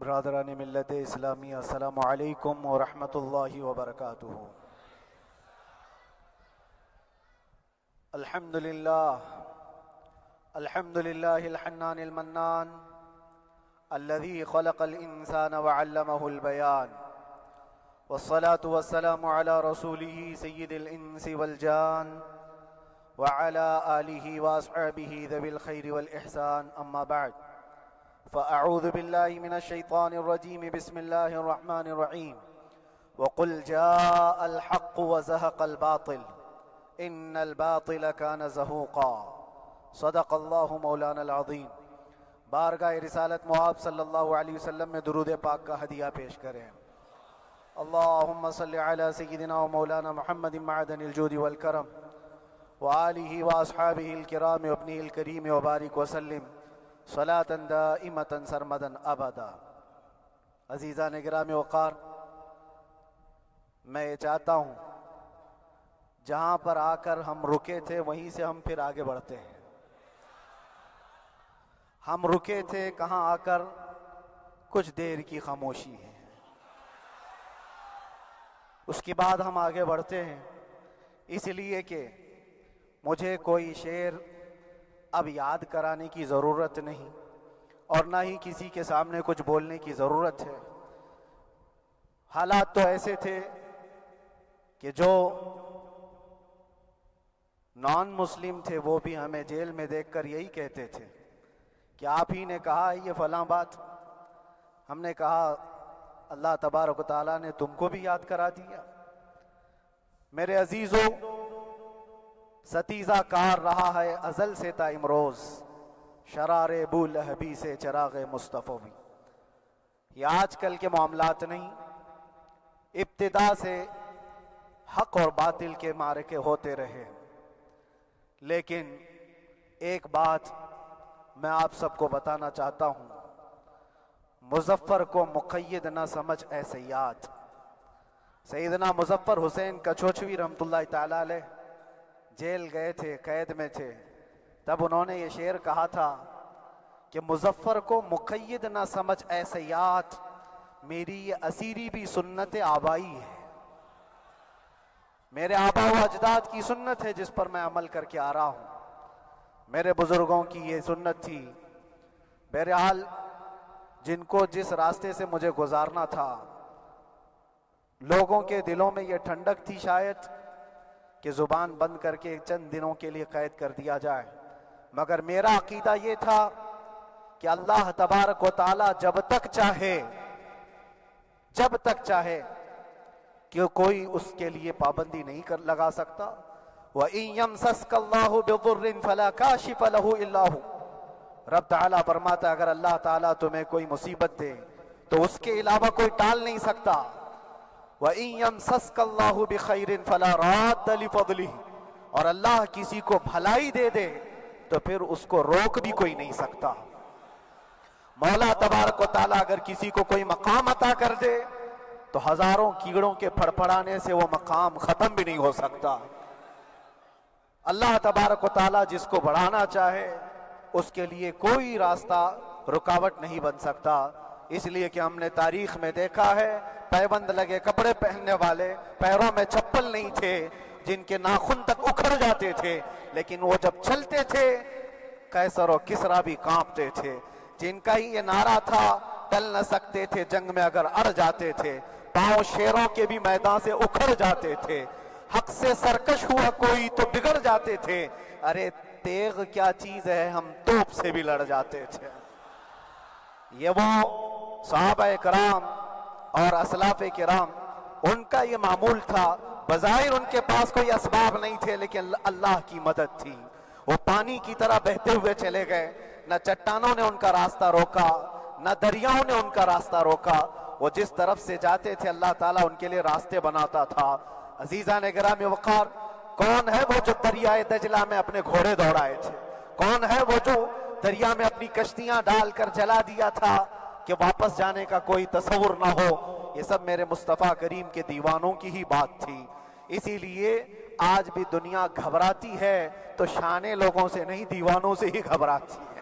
برادران ملت اسلامی، السلام علیکم ورحمۃ اللہ وبرکاتہ۔ الحمد للہ الحنان المنان الذي خلق الإنسان وعلمه البيان، والصلاة والسلام على رسوله سيد الإنس والجان وعلى آله وأصحابه ذوي الخير والإحسان، أما بعد فأعوذ بالله من الشيطان الرجيم، بسم الله الرحمن الرحيم، وقل جاء الحق وزهق الباطل إن الباطل كان زهوقا، صدق الله مولانا العظیم۔ بارگاہ رسالت مآب صلی اللہ علیہ وسلم میں درود پاک کا ہدیہ پیش کریں۔ اللہم صلی علی سیدنا و مولانا محمد معدن الجود والکرم وآلہ واصحابہ الکرام وابنہ الکریم وبارک وسلم صلاة دائمة سرمدا ابدا۔ عزیزان گرامی وقار، میں یہ چاہتا ہوں جہاں پر آ کر ہم رکے تھے وہیں سے ہم پھر آگے بڑھتے ہیں۔ ہم رکے تھے کہاں آ کر؟ کچھ دیر کی خاموشی ہے، اس کے بعد ہم آگے بڑھتے ہیں، اس لیے کہ مجھے کوئی شعر اب یاد کرانے کی ضرورت نہیں اور نہ ہی کسی کے سامنے کچھ بولنے کی ضرورت ہے۔ حالات تو ایسے تھے کہ جو نان مسلم تھے وہ بھی ہمیں جیل میں دیکھ کر یہی کہتے تھے کہ آپ ہی نے کہا یہ فلاں بات۔ ہم نے کہا اللہ تبارک و تعالیٰ نے تم کو بھی یاد کرا دیا۔ میرے عزیزو، ستیزہ کار رہا ہے ازل سے تا امروز، شرار بو لہبی سے چراغ مصطفی بھی۔ یہ آج کل کے معاملات نہیں، ابتدا سے حق اور باطل کے معرکے ہوتے رہے، لیکن ایک بات میں آپ سب کو بتانا چاہتا ہوں، مظفر کو مقید نہ سمجھ اے سیاد۔ سیدنا مظفر حسین کچھوچھوی رحمت اللہ تعالی علیہ جیل گئے تھے، قید میں تھے، تب انہوں نے یہ شعر کہا تھا کہ مظفر کو مقید نہ سمجھ اے سیاد، میری یہ اسیری بھی سنت آبائی ہے۔ میرے آبا و اجداد کی سنت ہے جس پر میں عمل کر کے آ رہا ہوں، میرے بزرگوں کی یہ سنت تھی۔ بہرحال جن کو جس راستے سے مجھے گزارنا تھا، لوگوں کے دلوں میں یہ ٹھنڈک تھی شاید کہ زبان بند کر کے چند دنوں کے لیے قید کر دیا جائے، مگر میرا عقیدہ یہ تھا کہ اللہ تبارک و تعالی جب تک چاہے کہ کوئی اس کے لیے پابندی نہیں لگا سکتا۔ وَإِن يَمْسَسْكَ اللَّهُ بِضُرٍّ فَلَا كَاشِفَ لَهُ إِلَّا هُوَ۔ رب تعالیٰ فرماتا ہے اگر اللہ تعالیٰ تمہیں کوئی مصیبت دے تو اس کے علاوہ کوئی ٹال نہیں سکتا۔ وَإِن يَمْسَسْكَ اللَّهُ بِخَيْرٍ فَلَا رَادَّ لِفَضْلِهِ، اور اللہ کسی کو بھلائی دے دے تو پھر اس کو روک بھی کوئی نہیں سکتا۔ مولا تبارک و تعالیٰ اگر کسی کو کوئی مقام عطا کر دے تو ہزاروں کیڑوں کے پھڑپڑانے سے وہ مقام ختم بھی نہیں ہو سکتا۔ اللہ تبارک و تعالیٰ جس کو بڑھانا چاہے اس کے لیے کوئی راستہ رکاوٹ نہیں بن سکتا۔ اس لیے کہ ہم نے تاریخ میں دیکھا ہے پیبند لگے کپڑے پہننے والے، پیروں میں چپل نہیں تھے، جن کے ناخن تک اکھڑ جاتے تھے، لیکن وہ جب چلتے تھے قیصر و کسریٰ بھی کانپتے تھے، جن کا ہی یہ نعرہ تھا ٹل نہ سکتے تھے جنگ میں اگر اڑ جاتے تھے، پاؤں شیروں کے بھی میدان سے اکھڑ جاتے تھے، حق سے سرکش ہوا کوئی تو بگڑ جاتے تھے، ارے تیغ کیا چیز ہے ہم توپ سے بھی لڑ جاتے تھے۔ یہ وہ صحابہ کرام اور اسلاف کرام، ان کا یہ معمول تھا۔ بظاہر ان کے پاس کوئی اسباب نہیں تھے لیکن اللہ کی مدد تھی، وہ پانی کی طرح بہتے ہوئے چلے گئے، نہ چٹانوں نے ان کا راستہ روکا نہ دریاؤں نے ان کا راستہ روکا، وہ جس طرف سے جاتے تھے اللہ تعالیٰ ان کے لیے راستے بناتا تھا۔ عزیزان گرامی وقار، کون ہے وہ جو دریائے دجلہ میں اپنے گھوڑے دوڑائے تھے؟ کون ہے وہ جو دریا میں اپنی کشتیاں ڈال کر جلا دیا تھا کہ واپس جانے کا کوئی تصور نہ ہو؟ یہ سب میرے مصطفیٰ کریم کے دیوانوں کی ہی بات تھی۔ اسی لیے آج بھی دنیا گھبراتی ہے تو شانے لوگوں سے نہیں، دیوانوں سے ہی گھبراتی ہے۔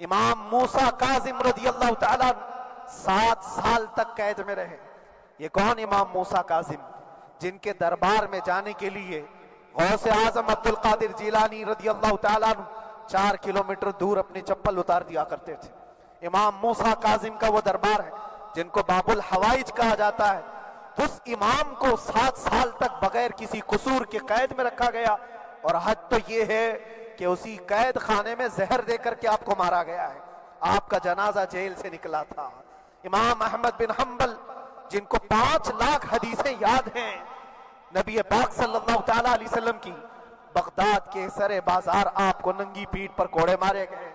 امام موسیٰ کاظم رضی اللہ تعالیٰ 7 سال تک قید میں رہے۔ یہ کون امام موسیٰ کاظم؟ جن کے دربار میں جانے کے لیے غوث اعظم عبد القادر جیلانی رضی اللہ تعالیٰ عنہ 4 کلومیٹر دور اپنی چپل اتار دیا کرتے تھے۔ امام موسیٰ کاظم کا وہ دربار ہے جن کو باب الحوائج کہا جاتا ہے۔ اس امام کو 7 سال تک بغیر کسی قصور کے قید میں رکھا گیا، اور حد تو یہ ہے کہ اسی قید خانے میں زہر دے کر کے آپ کو مارا گیا ہے۔ آپ کا جنازہ جیل سے نکلا تھا۔ امام احمد بن حنبل جن کو 5 لاکھ حدیثیں یاد ہیں، نبی پاک صلی اللہ تعالیٰ علیہ وسلم کی، بغداد کے سرے بازار آپ کو ننگی پیٹھ پر کوڑے مارے گئے۔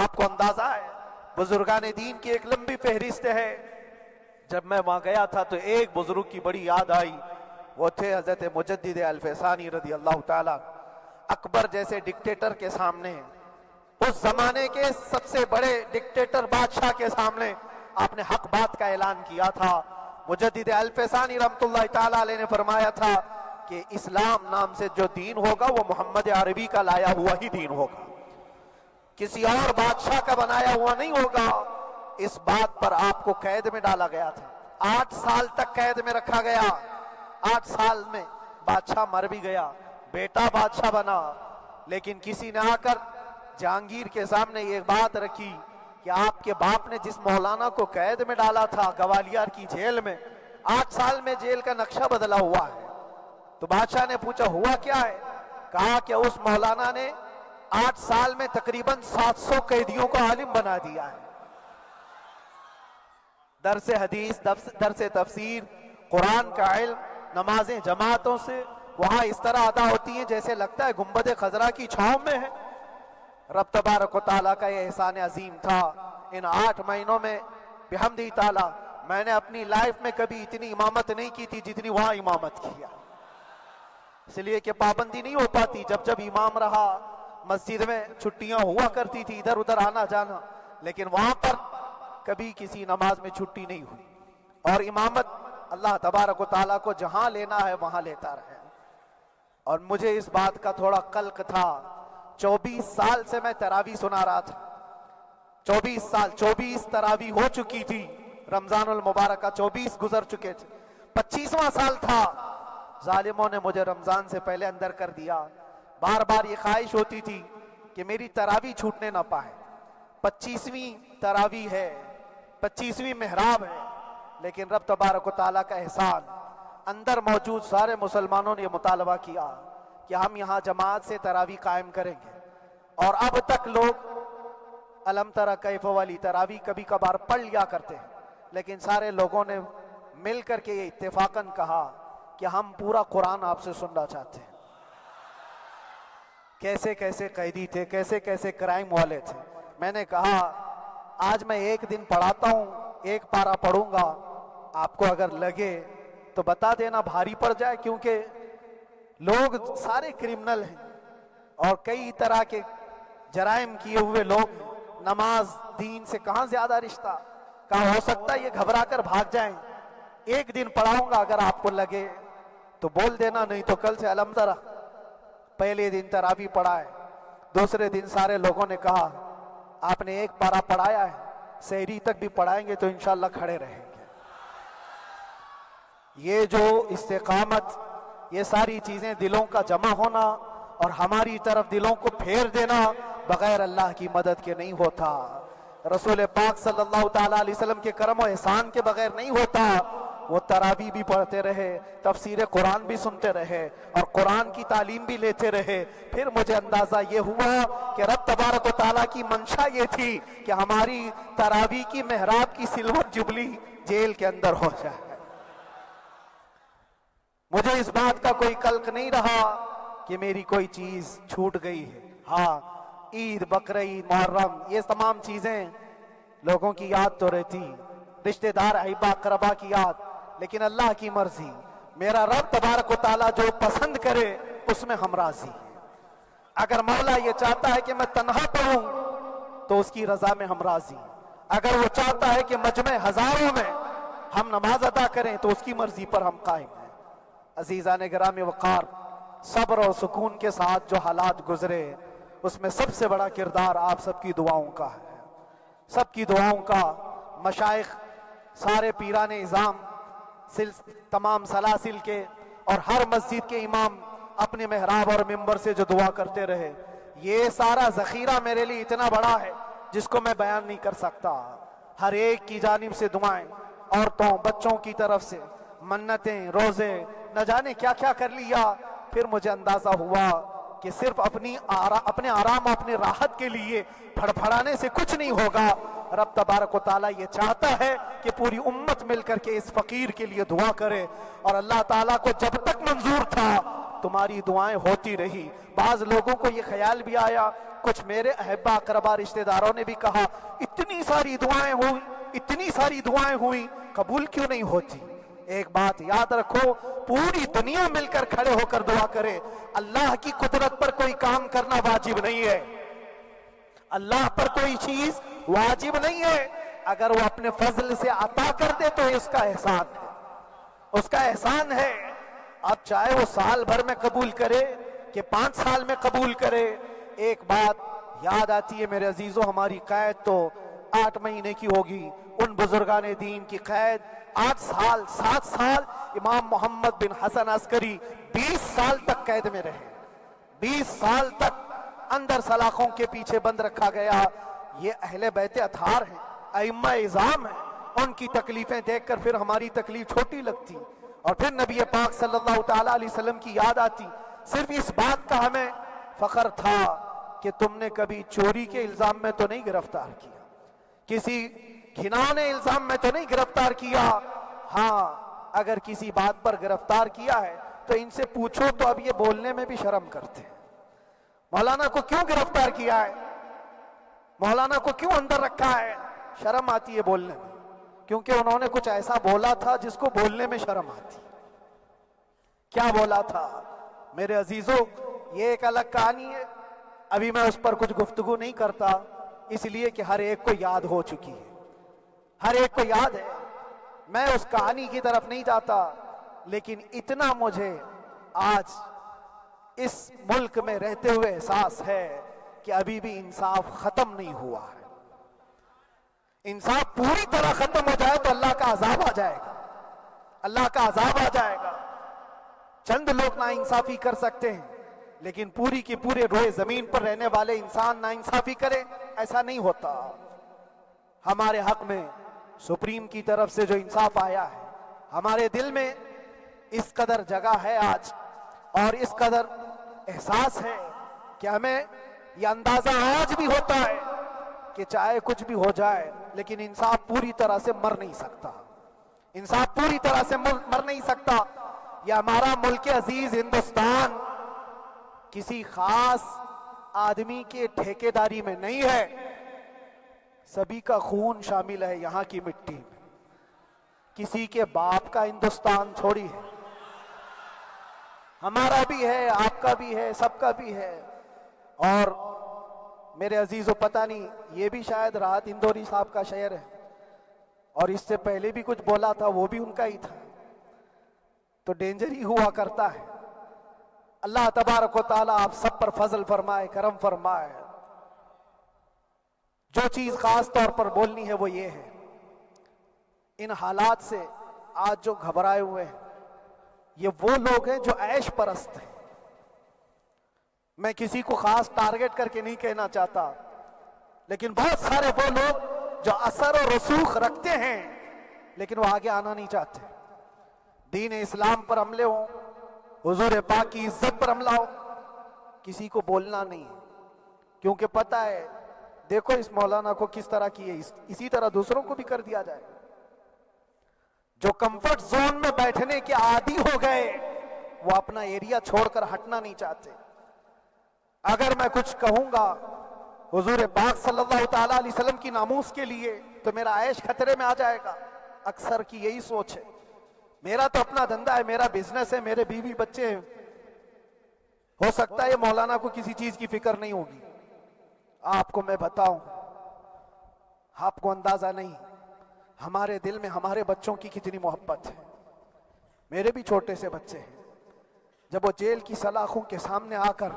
آپ کو اندازہ ہے بزرگان دین کی ایک لمبی فہرست ہے۔ جب میں وہاں گیا تھا تو ایک بزرگ کی بڑی یاد آئی، وہ تھے حضرت مجدد الفیسانی رضی اللہ تعالیٰ۔ اکبر جیسے ڈکٹیٹر کے سامنے، اس زمانے کے سب سے بڑے ڈکٹیٹر بادشاہ کے سامنے آپ نے حق بات کا اعلان کیا تھا۔ مجدد الفیسانی رحمت اللہ تعالیٰ علیہ نے فرمایا تھا کہ اسلام نام سے جو دین ہوگا وہ محمد عربی کا لایا ہوا ہی دین ہوگا، کسی اور بادشاہ کا بنایا ہوا نہیں ہوگا۔ اس بات پر آپ کو قید میں ڈالا گیا تھا، 8 سال تک قید میں رکھا گیا۔ 8 سال میں بادشاہ مر بھی گیا، بیٹا بادشاہ بنا، لیکن کسی نے آ کر جہانگیر کے سامنے یہ بات رکھی کہ آپ کے باپ نے جس مولانا کو قید میں ڈالا تھا گوالیار کی جیل میں، 8 سال میں جیل کا نقشہ بدلا ہوا ہے۔ تو بادشاہ نے پوچھا ہوا کیا ہے؟ کہا کہ اس مولانا نے 8 سال میں تقریباً 700 قیدیوں کو عالم بنا دیا ہے۔ درس حدیث، درس تفسیر، قرآن کا علم، نمازیں جماعتوں سے وہاں اس طرح ادا ہوتی ہیں جیسے لگتا ہے گنبد خضرا کی چھاؤں میں ہے۔ رب تبارک و تعالیٰ کا یہ احسان عظیم تھا۔ ان 8 مہینوں میں بحمدہ تعالیٰ میں نے اپنی لائف میں کبھی اتنی امامت نہیں کی تھی جتنی وہاں امامت کیا، اس لیے کہ پابندی نہیں ہو پاتی۔ جب جب امام رہا مسجد میں چھٹیاں ہوا کرتی تھی، ادھر ادھر آنا جانا، لیکن وہاں پر کبھی کسی نماز میں چھٹی نہیں ہوئی۔ اور امامت اللہ تبارک و تعالیٰ کو جہاں لینا ہے وہاں لیتا رہے۔ اور مجھے اس بات کا تھوڑا قلق تھا، 24 سال سے میں تراویح سنا رہا تھا، 24 سال، 24 تراویح ہو چکی تھی، رمضان المبارک کا 24 گزر چکے تھے، 25واں سال تھا، ظالموں نے مجھے رمضان سے پہلے اندر کر دیا۔ بار بار یہ خواہش ہوتی تھی کہ میری تراویح چھوٹنے نہ پائے، 25ویں تراویح ہے، 25ویں محراب ہے، لیکن رب تبارک و تعالیٰ کا احسان، اندر موجود سارے مسلمانوں نے یہ مطالبہ کیا کہ ہم یہاں جماعت سے تراویح قائم کریں گے۔ اور اب تک لوگ الم تری کیف والی تراویح کبھی کبھار پڑھ لیا کرتے ہیں، لیکن سارے لوگوں نے مل کر کے یہ اتفاقاً کہا کہ ہم پورا قرآن آپ سے سننا چاہتے ہیں۔ کیسے کیسے قیدی تھے، کیسے کیسے کرائم والے تھے۔ میں نے کہا آج میں ایک دن پڑھاتا ہوں، ایک پارہ پڑھوں گا، آپ کو اگر لگے تو بتا دینا، بھاری پڑ جائے، کیونکہ لوگ سارے کرمنل ہیں اور کئی طرح کے جرائم کیے ہوئے لوگ ہیں۔ نماز دین سے کہاں زیادہ رشتہ، کہاں ہو سکتا ہے یہ گھبرا کر بھاگ جائیں۔ ایک دن پڑھاؤں گا، اگر آپ کو لگے تو بول دینا، نہیں تو کل سے الم تری۔ پہلے دن تراویح پڑھا ہے، دوسرے دن سارے لوگوں نے کہا آپ نے ایک پارہ پڑھایا ہے، سحری تک بھی پڑھائیں گے تو انشاءاللہ کھڑے رہیں گے۔ یہ جو استقامت، یہ ساری چیزیں دلوں کا جمع ہونا اور ہماری طرف دلوں کو پھیر دینا بغیر اللہ کی مدد کے نہیں ہوتا، رسول پاک صلی اللہ تعالیٰ علیہ وسلم کے کرم و احسان کے بغیر نہیں ہوتا۔ وہ تراویح بھی پڑھتے رہے، تفسیر قرآن بھی سنتے رہے اور قرآن کی تعلیم بھی لیتے رہے۔ پھر مجھے اندازہ یہ ہوا کہ رب تبارک و تعالیٰ کی منشا یہ تھی کہ ہماری تراویح کی محراب کی سلور جبلی جیل کے اندر ہو جائے۔ مجھے اس بات کا کوئی قلق نہیں رہا کہ میری کوئی چیز چھوٹ گئی ہے۔ ہاں، عید، بقرعید، محرم، یہ تمام چیزیں لوگوں کی یاد تو رہتی، رشتہ دار، احبا، اقربا کی یاد، لیکن اللہ کی مرضی، میرا رب تبارک و تعالیٰ جو پسند کرے اس میں ہم راضی ہیں۔ اگر مولا یہ چاہتا ہے کہ میں تنہا پڑھوں تو اس کی رضا میں ہم راضی ہیں، اگر وہ چاہتا ہے کہ مجمع ہزاروں میں ہم نماز ادا کریں تو اس کی مرضی پر ہم قائم ہیں۔ عزیزان گرامی وقار، صبر اور سکون کے ساتھ جو حالات گزرے اس میں سب سے بڑا کردار آپ سب کی دعاؤں کا ہے، سب کی دعاؤں کا۔ مشائخ، سارے پیران اعظام، تمام سلاسل کے اور ہر مسجد کے امام اپنے محراب اور منبر سے جو دعا کرتے رہے، یہ سارا ذخیرہ میرے لیے اتنا بڑا ہے جس کو میں بیان نہیں کر سکتا۔ ہر ایک کی جانب سے دعائیں، عورتوں بچوں کی طرف سے منتیں، روزے، نہ جانے کیا کیا کر لیا۔ پھر مجھے اندازہ ہوا کہ صرف اپنے آرام، اپنے راحت کے لیے پھڑپھڑانے سے کچھ نہیں ہوگا۔ رب تبارک و تعالیٰ یہ چاہتا ہے کہ پوری امت مل کر کے اس فقیر کے لیے دعا کرے، اور اللہ تعالیٰ کو جب تک منظور تھا تمہاری دعائیں ہوتی رہی۔ بعض لوگوں کو یہ خیال بھی آیا، کچھ میرے احبا اقربا رشتہ داروں نے بھی کہا اتنی ساری دعائیں ہوئی، اتنی ساری دعائیں ہوئی، قبول کیوں نہیں ہوتی؟ ایک بات یاد رکھو، پوری دنیا مل کر کھڑے ہو کر دعا کرے، اللہ کی قدرت پر کوئی کام کرنا واجب نہیں ہے، اللہ پر کوئی چیز واجب نہیں ہے۔ اگر وہ اپنے فضل سے عطا کر دے تو اس کا احسان ہے، اس کا احسان ہے۔ اب چاہے وہ سال بھر میں قبول کرے کہ 5 سال میں قبول کرے، ایک بات یاد آتی ہے میرے عزیزوں، ہماری قید تو 8 مہینے کی ہوگی، ان بزرگان دین کی قید 8 سال 7 سال۔ امام محمد بن حسن عسکری 20 سال تک قید میں رہے، 20 سال تک اندر سلاخوں کے پیچھے بند رکھا گیا۔ یہ اہل بیت اطہار ہیں، ائمہ اعظام ہیں، ان کی تکلیفیں دیکھ کر پھر ہماری تکلیف چھوٹی لگتی، اور پھر نبی پاک صلی اللہ تعالیٰ علیہ وسلم کی یاد آتی۔ صرف اس بات کا ہمیں فخر تھا کہ تم نے کبھی چوری کے الزام میں تو نہیں گرفتار کیا، کسی گھناؤنے الزام میں تو نہیں گرفتار کیا۔ ہاں اگر کسی بات پر گرفتار کیا ہے تو ان سے پوچھو تو اب یہ بولنے میں بھی شرم کرتے ہیں، مولانا کو کیوں گرفتار کیا ہے، مولانا کو کیوں اندر رکھا ہے؟ شرم آتی ہے بولنے میں، کیونکہ انہوں نے کچھ ایسا بولا تھا جس کو بولنے میں شرم آتی۔ کیا بولا تھا میرے عزیزوں؟ یہ ایک الگ کہانی ہے، ابھی میں اس پر کچھ گفتگو نہیں کرتا، اس لیے کہ ہر ایک کو یاد ہو چکی ہے، ہر ایک کو یاد ہے۔ میں اس کہانی کی طرف نہیں جاتا، لیکن اتنا مجھے آج اس ملک میں رہتے ہوئے احساس ہے کہ ابھی بھی انصاف ختم نہیں ہوا ہے۔ انصاف پوری طرح ختم ہو جائے تو اللہ کا عذاب آ جائے گا، اللہ کا عذاب آ جائے گا۔ چند لوگ نا انصافی کر سکتے ہیں، لیکن پوری کی پورے روئے زمین پر رہنے والے انسان نا انصافی کرے، ایسا نہیں ہوتا۔ ہمارے حق میں سپریم کی طرف سے جو انصاف آیا ہے، ہمارے دل میں اس قدر جگہ ہے آج، اور اس قدر احساس ہے کہ ہمیں یہ اندازہ آج بھی ہوتا ہے کہ چاہے کچھ بھی ہو جائے لیکن انصاف پوری طرح سے مر نہیں سکتا، انصاف پوری طرح سے مر نہیں سکتا۔ یہ ہمارا ملک عزیز ہندوستان کسی خاص آدمی کے ٹھیکیداری میں نہیں ہے، سبھی کا خون شامل ہے یہاں کی مٹی میں، کسی کے باپ کا ہندوستان تھوڑی ہے، ہمارا بھی ہے، آپ کا بھی ہے، سب کا بھی ہے۔ اور میرے عزیزو پتہ نہیں، یہ بھی شاید راحت اندوری صاحب کا شعر ہے، اور اس سے پہلے بھی کچھ بولا تھا، وہ بھی ان کا ہی تھا، تو ڈینجر ہی ہوا کرتا ہے۔ اللہ تبارک و تعالیٰ آپ سب پر فضل فرمائے، کرم فرمائے۔ جو چیز خاص طور پر بولنی ہے وہ یہ ہے، ان حالات سے آج جو گھبرائے ہوئے ہیں یہ وہ لوگ ہیں جو عیش پرست ہیں۔ میں کسی کو خاص ٹارگٹ کر کے نہیں کہنا چاہتا، لیکن بہت سارے وہ لوگ جو اثر و رسوخ رکھتے ہیں لیکن وہ آگے آنا نہیں چاہتے۔ دین اسلام پر حملے ہوں، حضور پاک کی عزت پر حملہ ہو، کسی کو بولنا نہیں، کیونکہ پتہ ہے دیکھو اس مولانا کو کس طرح کی ہے، اسی طرح دوسروں کو بھی کر دیا جائے۔ جو کمفرٹ زون میں بیٹھنے کے عادی ہو گئے وہ اپنا ایریا چھوڑ کر ہٹنا نہیں چاہتے۔ اگر میں کچھ کہوں گا حضور پاک صلی اللہ تعالیٰ علیہ وسلم کی ناموس کے لیے تو میرا عیش خطرے میں آ جائے گا۔ اکثر کی یہی سوچ ہے، میرا تو اپنا دھندا ہے، میرا بزنس ہے، میرے بیوی بچے ہیں، ہو سکتا ہے مولانا کو کسی چیز کی فکر نہیں ہوگی۔ آپ کو میں بتاؤں، آپ کو اندازہ نہیں ہمارے دل میں ہمارے بچوں کی کتنی محبت ہے۔ میرے بھی چھوٹے سے بچے ہیں، جب وہ جیل کی سلاخوں کے سامنے آ کر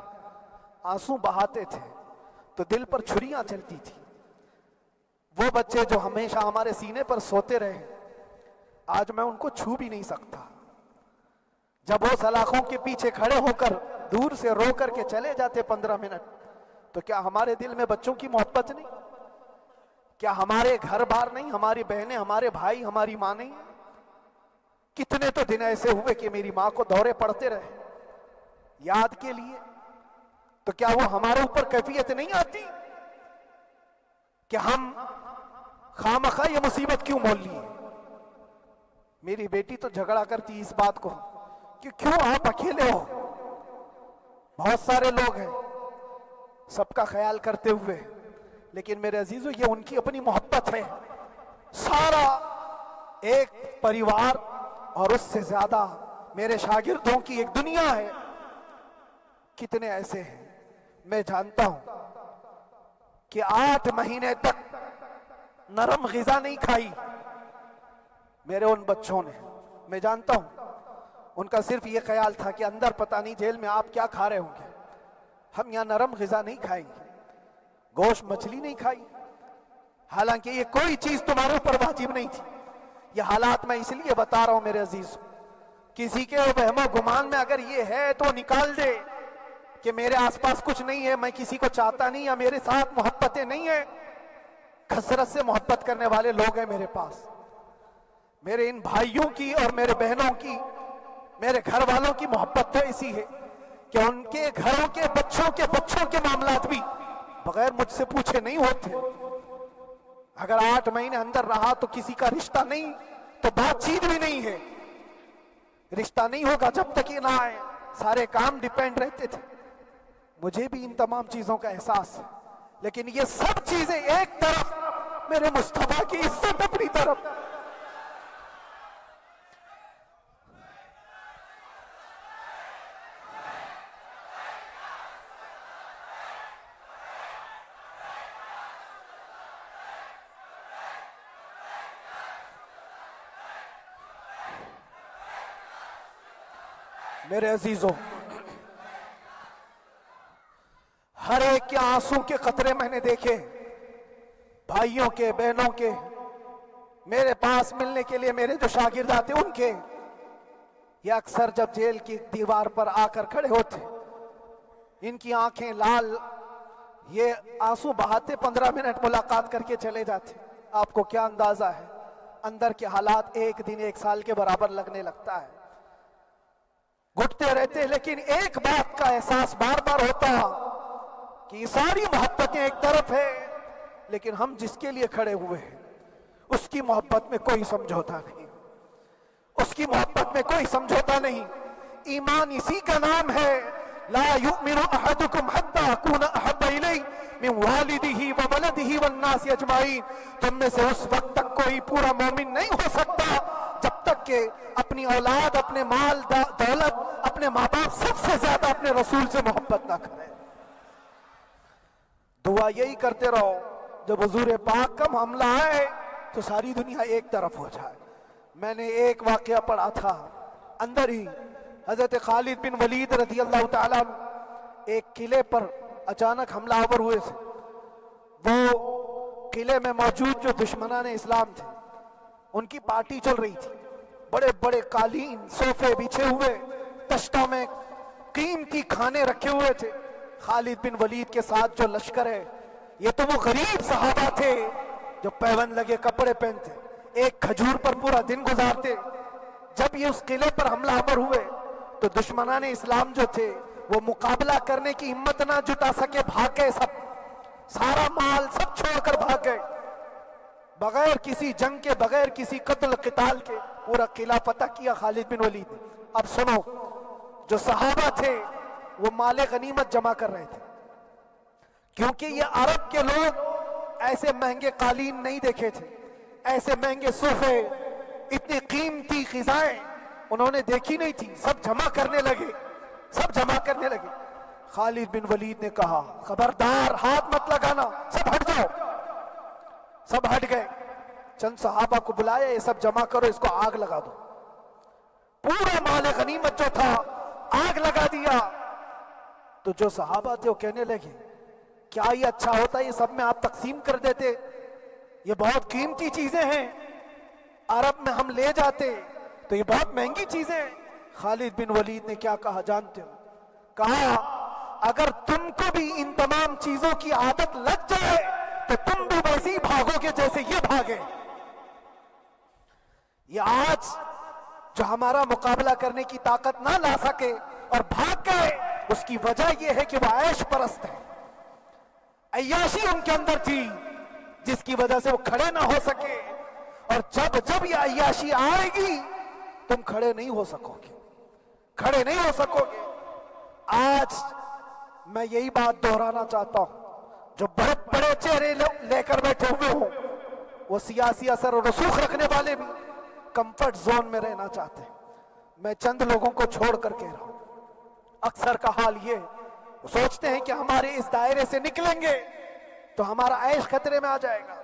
آنسو بہاتے تھے، تو دل پر چھریاں چلتی تھی. وہ بچے جو ہمیشہ ہمارے سینے پر سوتے رہے, آج میں ان کو چھو بھی نہیں سکتا. جب وہ سلاخوں کے پیچھے کھڑے ہو کر دور سے رو کر کے چلے جاتے 15 منٹ, تو کیا ہمارے دل میں بچوں کی محبت نہیں؟ کیا ہمارے گھر بار نہیں, ہماری بہنیں, ہمارے بھائی, ہماری ماں نہیں؟ کتنے تو دن ایسے ہوئے کہ میری ماں کو دورے پڑتے رہے یاد کے لیے. تو کیا وہ ہمارے اوپر کیفیت نہیں آتی کہ ہم خامخواہ یہ مصیبت کیوں مول لیے؟ میری بیٹی تو جھگڑا کرتی اس بات کو کہ کیوں آپ اکیلے ہو, بہت سارے لوگ ہیں سب کا خیال کرتے ہوئے. لیکن میرے عزیزو, یہ ان کی اپنی محبت ہے. سارا ایک پریوار اور اس سے زیادہ میرے شاگردوں کی ایک دنیا ہے. کتنے ایسے ہیں, میں جانتا ہوں کہ 8 مہینے تک نرم غذا نہیں کھائی میرے ان بچوں نے. میں جانتا ہوں ان کا صرف یہ خیال تھا کہ اندر پتہ نہیں جیل میں آپ کیا کھا رہے ہوں گے, ہم یہاں نرم غذا نہیں کھائیں گے, گوشت مچھلی نہیں کھائی. حالانکہ یہ کوئی چیز تمہارے اوپر واجب نہیں تھی. یہ حالات میں اس لیے بتا رہا ہوں میرے عزیز, کسی کے وہم و گمان میں اگر یہ ہے تو نکال دے کہ میرے آس پاس کچھ نہیں ہے, میں کسی کو چاہتا نہیں, یا میرے ساتھ محبتیں نہیں ہیں. کثرت سے محبت کرنے والے لوگ ہیں میرے پاس. میرے ان بھائیوں کی اور میرے بہنوں کی, میرے گھر والوں کی محبت تو ایسی ہے کہ ان کے گھروں کے بچوں کے معاملات بھی بغیر مجھ سے پوچھے نہیں ہوتے. اگر 8 مہینے اندر رہا تو کسی کا رشتہ نہیں تو بات چیت بھی نہیں ہے. رشتہ نہیں ہوگا جب تک یہ نہ آئے. سارے کام ڈیپینڈ رہتے تھے. مجھے بھی ان تمام چیزوں کا احساس ہے, لیکن یہ سب چیزیں ایک طرف, میرے مصطفیٰ کی عزت اپنی طرف. میرے عزیزوں, ہر ایک کے آنسوں کے قطرے میں نے دیکھے, بھائیوں کے, بہنوں کے, میرے پاس ملنے کے لیے میرے جو شاگرد آتے ان کے. یہ اکثر جب جیل کی دیوار پر آ کر کھڑے ہوتے, ان کی آنکھیں لال, یہ آنسو بہاتے 15 منٹ ملاقات کر کے چلے جاتے. آپ کو کیا اندازہ ہے اندر کے حالات ایک دن 1 سال کے برابر لگنے لگتا ہے. گھٹتے رہتے, لیکن ایک بات کا احساس بار بار ہوتا کہ یہ ساری محبتیں ایک طرف ہے, لیکن ہم جس کے لیے کھڑے ہوئے ہیں اس کی محبت میں کوئی سمجھوتا نہیں, اس کی محبت میں کوئی سمجھوتا نہیں. ایمان اسی کا نام ہے, لا یؤمن احدکم حتی اکون احب الیہ من والدہ وولدہ والناس اجمعین. تم میں سے اس وقت تک کوئی پورا مومن نہیں ہو سکتا جب تک کہ اپنی اولاد, اپنے مال دولت, اپنے ماں باپ, سب سے زیادہ اپنے رسول سے محبت نہ کرے. دعا یہی کرتے رہو جب حضور پاک کا معاملہ آئے تو ساری دنیا ایک طرف ہو جائے. میں نے ایک واقعہ پڑھا تھا اندر ہی, حضرت خالد بن ولید رضی اللہ تعالیٰ ایک قلعے پر اچانک حملہ آور ہوئے تھے. وہ قلعے میں موجود جو دشمنان اسلام تھے ان کی پارٹی چل رہی تھی. بڑے بڑے قالین, صوفے بچھے ہوئے, تشتوں میں قیمتی کھانے رکھے ہوئے تھے. خالد بن ولید کے ساتھ جو لشکر ہے, یہ تو وہ غریب صحابہ تھے جو پیون لگے کپڑے پہنتے, ایک کھجور پر پورا دن گزارتے. جب یہ اس قلعے پر حملہ آور ہوئے تو دشمنان اسلام جو تھے وہ مقابلہ کرنے کی ہمت نہ جٹا سکے, بھاگ گئے. سارا مال سب چھوڑ کر بھاگ گئے, بغیر کسی جنگ کے, بغیر کسی قتل قتال کے پورا قلعہ فتح کیا خالد بن ولید. اب سنو, جو صحابہ تھے وہ مال غنیمت جمع کر رہے تھے, کیونکہ یہ عرب کے لوگ ایسے مہنگے قالین نہیں دیکھے تھے, ایسے مہنگے صوفے, اتنی قیمتی غذائیں انہوں نے دیکھی نہیں تھی. سب جمع کرنے لگے. خالد بن ولید نے کہا, خبردار, ہاتھ مت لگانا, سب ہٹ جاؤ. سب ہٹ گئے. چند صحابہ کو بلایا, یہ سب جمع کرو, اس کو آگ لگا دو. پورا مال غنیمت جو تھا آگ لگا دیا. تو جو صحابہ تھے وہ کہنے لگے, کیا یہ اچھا ہوتا یہ سب میں آپ تقسیم کر دیتے؟ یہ بہت قیمتی چیزیں ہیں، عرب میں ہم لے جاتے تو یہ بہت مہنگی چیزیں ہیں۔ خالد بن ولید نے کیا کہا جانتے ہو؟ کہا اگر تم کو بھی ان تمام چیزوں کی عادت لگ جائے تو تم بھی ویسے ہی بھاگو گے جیسے یہ بھاگے۔ یہ آج جو ہمارا مقابلہ کرنے کی طاقت نہ لا سکے اور بھاگ گئے، اس کی وجہ یہ ہے کہ وہ عیش پرست ہے، عیاشی ان کے اندر تھی جس کی وجہ سے وہ کھڑے نہ ہو سکے، اور جب یہ عیاشی آئے گی تم کھڑے نہیں ہو سکو گے، کھڑے نہیں ہو سکو گے۔ آج میں یہی بات دہرانا چاہتا ہوں، جو بہت بڑے چہرے لے کر بیٹھے ہوئے ہوں، وہ سیاسی اثر و رسوخ رکھنے والے بھی کمفرٹ زون میں رہنا چاہتے ہیں۔ میں چند لوگوں کو چھوڑ کر کہہ رہا ہوں، اکثر کا حال یہ وہ سوچتے ہیں کہ ہمارے اس دائرے سے نکلیں گے تو ہمارا عیش خطرے میں آ جائے گا،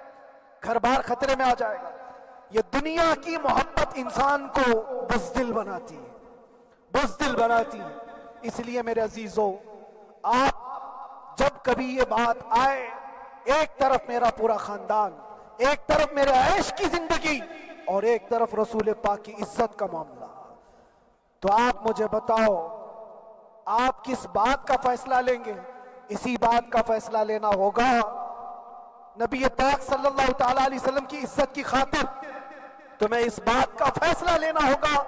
گھر بار خطرے میں آ جائے گا۔ یہ دنیا کی محبت انسان کو بزدل بناتی ہے، بزدل بناتی ہے۔ اس لیے میرے عزیزو، آپ جب کبھی یہ بات آئے، ایک طرف میرا پورا خاندان، ایک طرف میرے عیش کی زندگی اور ایک طرف رسول پاک کی عزت کا معاملہ، تو آپ مجھے بتاؤ آپ کس بات کا فیصلہ لیں گے؟ اسی بات کا فیصلہ لینا ہوگا نبی پاک صلی اللہ تعالی علیہ وسلم کی عزت کی خاطر تمہیں اس بات کا فیصلہ لینا ہوگا۔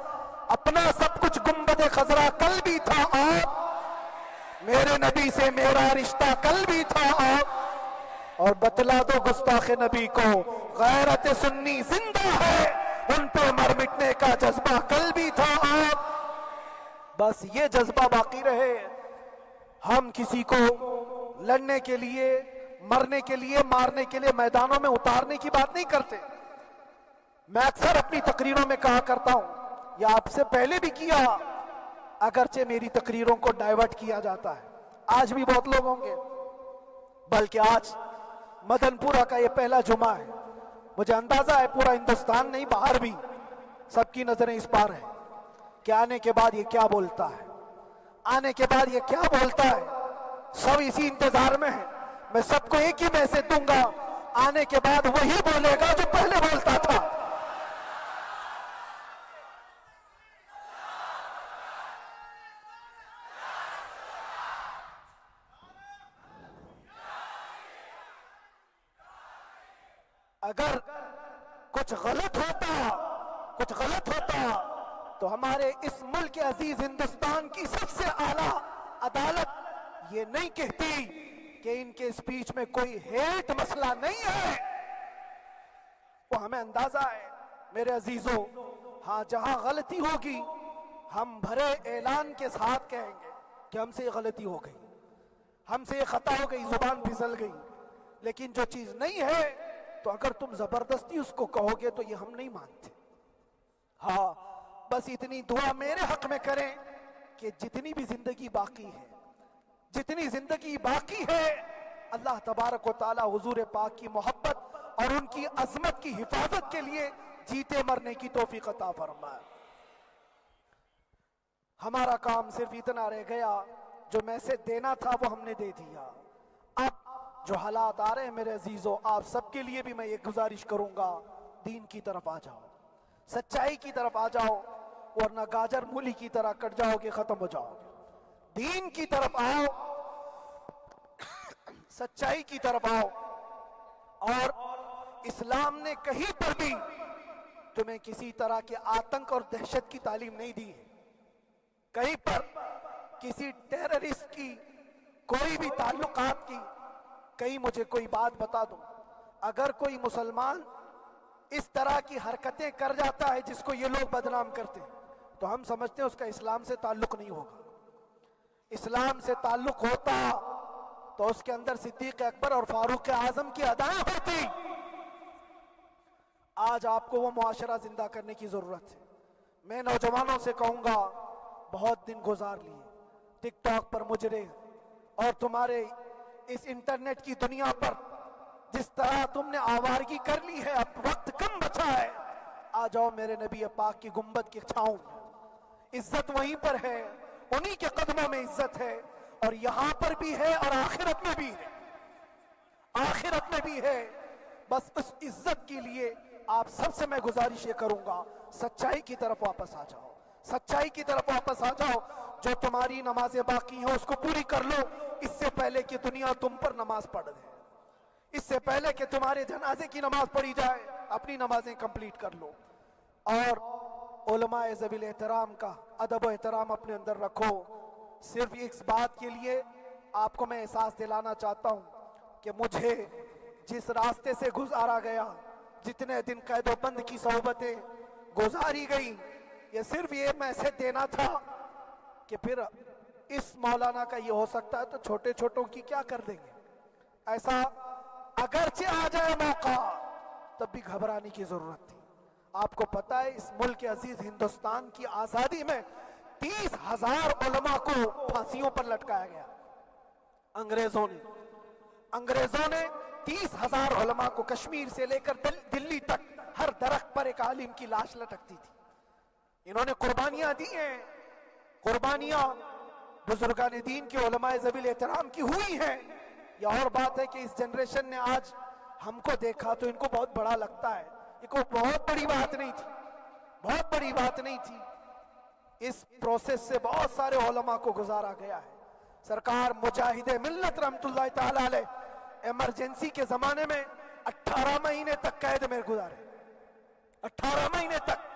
اپنا سب کچھ گنبد خضرا کل بھی تھا آپ، میرے نبی سے میرا رشتہ کل بھی تھا آپ، اور بتلا دو گستاخ نبی کو غیرت سنی زندہ ہے، ان پہ مر مٹنے کا جذبہ کل بھی تھا آپ۔ بس یہ جذبہ باقی رہے، ہم کسی کو لڑنے کے لیے، مرنے کے لیے، مارنے کے لیے میدانوں میں اتارنے کی بات نہیں کرتے۔ میں اکثر اپنی تقریروں میں کہا کرتا ہوں، یا آپ سے پہلے بھی کیا، اگرچہ میری تقریروں کو ڈائیورٹ کیا جاتا ہے، آج بھی بہت لوگ ہوں گے، بلکہ آج مدن پورہ کا یہ پہلا جمعہ ہے، مجھے اندازہ ہے پورا ہندوستان نہیں باہر بھی سب کی نظریں اس پار ہیں کہ آنے کے بعد یہ کیا بولتا ہے، آنے کے بعد یہ کیا بولتا ہے۔ سب اسی انتظار میں ہیں، میں سب کو ایک ہی میسج دوں گا، آنے کے بعد وہی بولے گا جو پہلے بولتا تھا۔ اگر کچھ غلط ہوتا تو ہمارے اس ملک عزیز ہندوستان کی سب سے اعلیٰ عدالت یہ نہیں کہتی کہ ان کے اسپیچ میں کوئی ہیٹ مسئلہ نہیں ہے۔ وہ ہمیں اندازہ ہے میرے عزیزوں، ہاں جہاں غلطی ہوگی ہم بھرے اعلان کے ساتھ کہیں گے کہ ہم سے یہ غلطی ہو گئی، ہم سے یہ خطا ہو گئی، زبان پھسل گئی، لیکن جو چیز نہیں ہے تو اگر تم زبردستی اس کو کہو گے تو یہ ہم نہیں مانتے۔ ہاں بس اتنی دعا میرے حق میں کریں کہ جتنی بھی زندگی باقی ہے اللہ تبارک و تعالی حضور پاک کی محبت اور ان کی عظمت کی حفاظت کے لیے جیتے مرنے کی توفیق عطا فرمائے۔ ہمارا کام صرف اتنا رہ گیا، جو میسج دینا تھا وہ ہم نے دے دیا۔ اب جو حالات آ رہے ہیں میرے عزیزوں، آپ سب کے لیے بھی میں یہ گزارش کروں گا، دین کی طرف آ جاؤ، سچائی کی طرف آ جاؤ، ورنہ گاجر مولی کی طرح کٹ جاؤ گے، ختم ہو جاؤ گے۔ دین کی طرف آؤ، سچائی کی طرف آؤ، اور اسلام نے کہیں پر بھی تمہیں کسی طرح کے آتنک اور دہشت کی تعلیم نہیں دی ہے، کہیں پر کسی ٹیررسٹ کی کوئی بھی تعلقات کی۔ کہیں مجھے کوئی بات بتا دو، اگر کوئی مسلمان اس طرح کی حرکتیں کر جاتا ہے جس کو یہ لوگ بدنام کرتے ہیں تو ہم سمجھتے ہیں اس کا اسلام سے تعلق نہیں ہوگا۔ اسلام سے تعلق ہوتا تو اس کے اندر صدیق اکبر اور فاروق اعظم کی ادائیں ہوتی۔ آج آپ کو وہ معاشرہ زندہ کرنے کی ضرورت ہے۔ میں نوجوانوں سے کہوں گا، بہت دن گزار لیے ٹک ٹاک پر مجرے، اور تمہارے اس انٹرنیٹ کی دنیا پر جس طرح تم نے آوارگی کر لی ہے، اب وقت کم بچا ہے، آ جاؤ میرے نبی پاک کی گنبد کی چھاؤں میں۔ عزت وہیں پر ہے، انہی کے قدموں میں عزت ہے، اور یہاں پر بھی ہے اور آخرت میں بھی ہے۔ آخرت میں بھی ہے۔ بس اس عزت کے لیے آپ سب سے میں گزارش یہ کروں گا، سچائی کی طرف واپس آ جاؤ، سچائی کی طرف واپس آ جاؤ۔ جو تمہاری نمازیں باقی ہیں اس کو پوری کر لو، اس سے پہلے کہ دنیا تم پر نماز پڑھ دے، اس سے پہلے کہ تمہارے جنازے کی نماز پڑھی جائے، اپنی نمازیں کمپلیٹ کر لو۔ اور علماء ذوی الاحترام کا ادب و احترام اپنے اندر رکھو۔ صرف اس بات کے لیے آپ کو میں احساس دلانا چاہتا ہوں کہ مجھے جس راستے سے گزارا گیا، جتنے دن قید و بند کی صحبتیں گزاری گئی، یہ صرف یہ میسج دینا تھا کہ پھر اس مولانا کا یہ ہو سکتا ہے تو چھوٹے چھوٹوں کی کیا کر دیں گے۔ ایسا اگرچہ آ جائے موقع تب بھی گھبرانے کی ضرورت تھی۔ آپ کو پتہ ہے اس ملک عزیز ہندوستان کی آزادی میں 30,000 علماء کو پھانسیوں پر لٹکایا گیا۔ انگریزوں نے 30,000 علماء کو کشمیر سے لے کر دلی تک ہر درخت پر ایک عالم کی لاش لٹکتی تھی۔ انہوں نے قربانیاں دی ہیں، قربانیاں بزرگان دین کے علماء ذوی الاحترام کی ہوئی ہیں۔ یہ اور بات ہے کہ اس جنریشن نے آج ہم کو دیکھا تو ان کو بہت بڑا لگتا ہے، یہ کوئی بہت بڑی بات نہیں تھی، بہت بڑی بات نہیں تھی۔ اس پروسیس سے بہت سارے علماء کو گزارا گیا ہے۔ سرکار مجاہد ملت رحمت اللہ تعالی علیہ ایمرجنسی کے زمانے میں 18 مہینے تک قید میں گزارے، 18 مہینے تک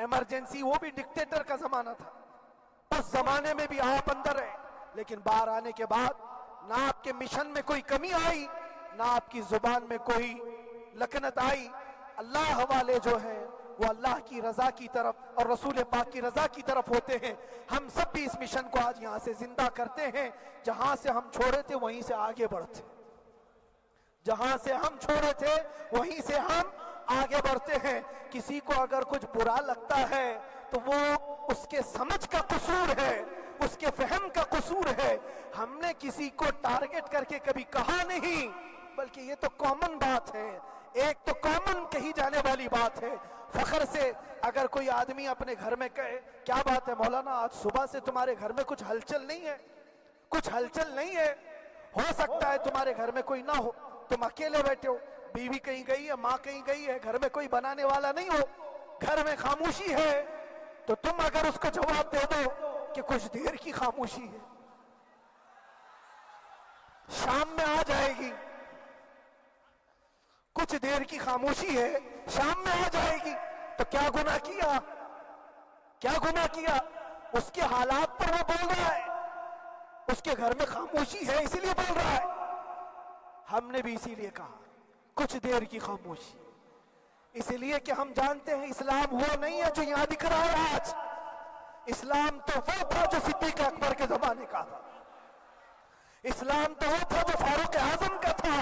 ایمرجنسی، وہ بھی ڈکٹیٹر کا زمانہ تھا۔ اس زمانے میں بھی آپ اندر رہے، لیکن باہر آنے کے بعد نہ آپ کے مشن میں کوئی کمی آئی، نہ آپ کی زبان میں کوئی لکنت آئی۔ اللہ والے جو ہیں وہ اللہ کی رضا کی طرف اور رسول پاک کی رضا کی طرف ہوتے ہیں۔ ہم سب بھی اس مشن کو آج یہاں سے زندہ کرتے ہیں، جہاں سے ہم چھوڑے تھے وہیں سے آگے بڑھتے، جہاں سے ہم چھوڑے تھے وہیں سے ہم آگے بڑھتے ہیں۔ کسی کو اگر کچھ برا لگتا ہے تو وہ اس کے سمجھ کا قصور ہے، اس کے فہم کا قصور ہے۔ ہم نے کسی کو ٹارگٹ کر کے کبھی کہا نہیں، بلکہ یہ تو کامن بات ہے، ایک تو کامن کہی جانے والی بات ہے۔ فخر سے اگر کوئی آدمی اپنے گھر میں کہے کیا بات ہے مولانا آج صبح سے تمہارے گھر میں کچھ ہلچل نہیں ہے، کچھ ہلچل نہیں ہے، ہو سکتا ہے تمہارے گھر میں کوئی نہ ہو، تم اکیلے بیٹھے ہو، بیوی کہیں گئی ہے، ماں کہیں گئی ہے، گھر میں کوئی بنانے والا نہیں ہو، گھر میں خاموشی ہے، تو تم اگر اس کو جواب دے دو کہ کچھ دیر کی خاموشی ہے، شام میں آ جائے گی، کچھ دیر کی خاموشی ہے، شام میں آ جائے گی، تو کیا گناہ کیا، کیا گناہ کیا؟ اس کے حالات پر وہ بول رہا ہے، اس کے گھر میں خاموشی ہے اسی لیے بول رہا ہے۔ ہم نے بھی اسی لیے کہا کچھ دیر کی خاموشی، اسی لیے کہ ہم جانتے ہیں اسلام وہ نہیں ہے جو یہاں دکھ رہا ہے آج، اسلام تو وہ تھا جو صدیق اکبر کے زمانے کا تھا، اسلام تو وہ تھا جو فاروق اعظم کا تھا،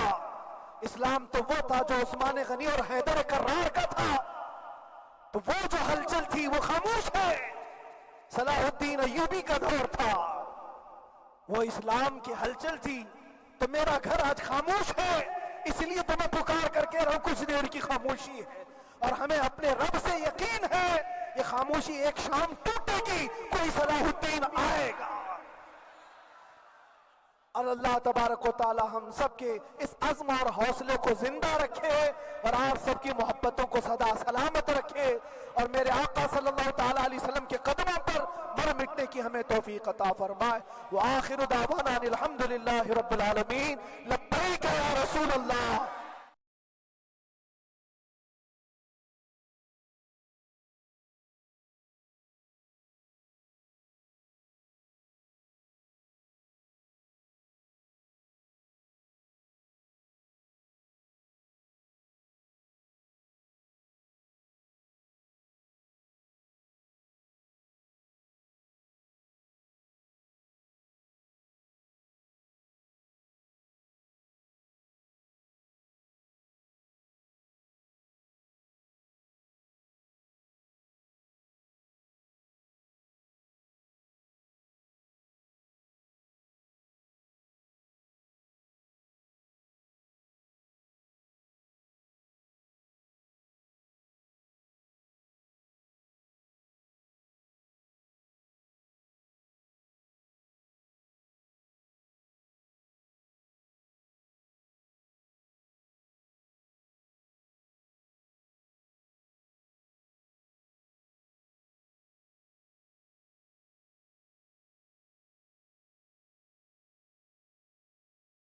اسلام تو وہ تھا جو عثمان غنی اور حیدر کرار کا تھا۔ تو وہ جو ہلچل تھی وہ خاموش ہے، صلاح الدین ایوبی کا دور تھا، وہ اسلام کی ہلچل تھی۔ تو میرا گھر آج خاموش ہے، اس لیے تو میں پکار کر کے رہا ہوں کچھ دیر کی خاموشی ہے، اور ہمیں اپنے رب سے یقین ہے یہ خاموشی ایک شام ٹوٹے گی، کوئی صلاح الدین آئے گا۔ اور اللہ تبارک و تعالی ہم سب کے اس عزم اور حوصلے کو زندہ رکھے، اور آپ سب کی محبتوں کو سدا سلامت رکھے، اور میرے آقا صلی اللہ تعالی علیہ وسلم کے قدموں پر مر مٹنے کی ہمیں توفیق عطا فرمائے۔ وآخر دعوانا الحمدللہ رب العالمین، لبیک یا رسول اللہ۔